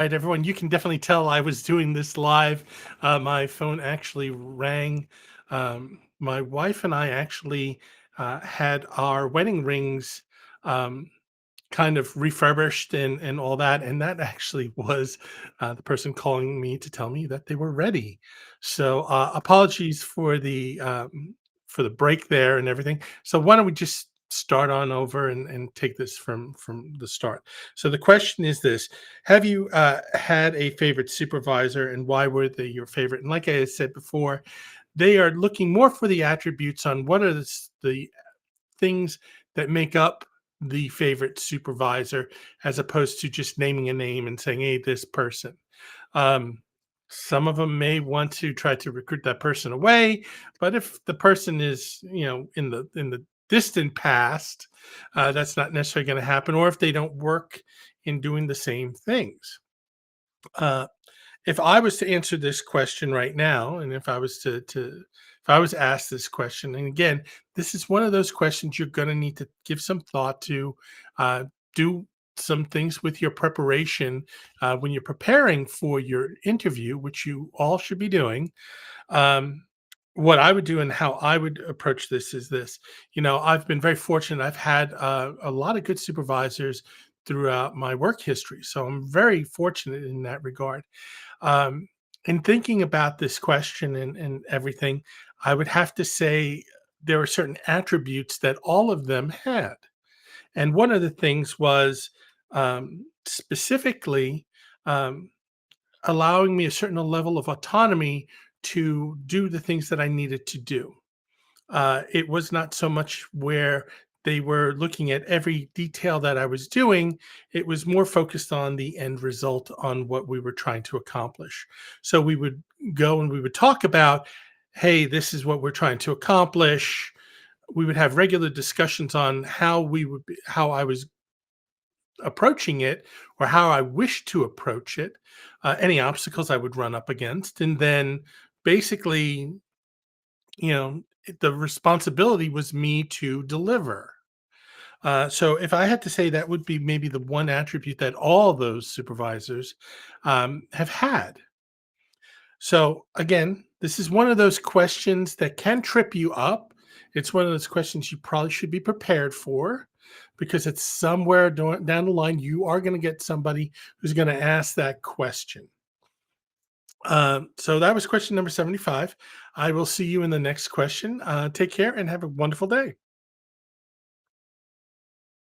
Right, everyone, you can definitely tell I was doing this live. My phone actually rang. My wife and I actually had our wedding rings um, kind of refurbished and all that, and that actually was the person calling me to tell me that they were ready. So apologies for the break there and everything. So why don't we just start on over and take this from the start. So the question is this: have you had a favorite supervisor, and why were they your favorite? And like I said before, they are looking more for the attributes on what are the things that make up the favorite supervisor, as opposed to just naming a name and saying, "Hey, this person." Um, some of them may want to try to recruit that person away, but if the person is, in the distant past, that's not necessarily going to happen. Or if they don't work in doing the same things. Uh, if I was to answer this question right now, and if I was asked this question, and again, this is one of those questions you're going to need to give some thought to, do some things with your preparation when you're preparing for your interview, which you all should be doing. Um, what I would do and how I would approach this is this. I've been very fortunate. I've had a lot of good supervisors throughout my work history, so I'm very fortunate in that regard. um, in thinking about this question and everything, I would have to say there were certain attributes that all of them had. And one of the things was specifically um, allowing me a certain level of autonomy to do the things that I needed to do. It was not so much where they were looking at every detail that I was doing. It was more focused on the end result, on what we were trying to accomplish. So we would go and we would talk about, hey, this is what we're trying to accomplish. We would have regular discussions on how I was approaching it, or how I wished to approach it, any obstacles I would run up against. And then basically, the responsibility was me to deliver. So if I had to say, that would be maybe the one attribute that all those supervisors have had. So again, this is one of those questions that can trip you up. It's one of those questions you probably should be prepared for, because it's somewhere down the line you are going to get somebody who's going to ask that question. So that was question number 75. I will see you in the next question. Take care and have a wonderful day.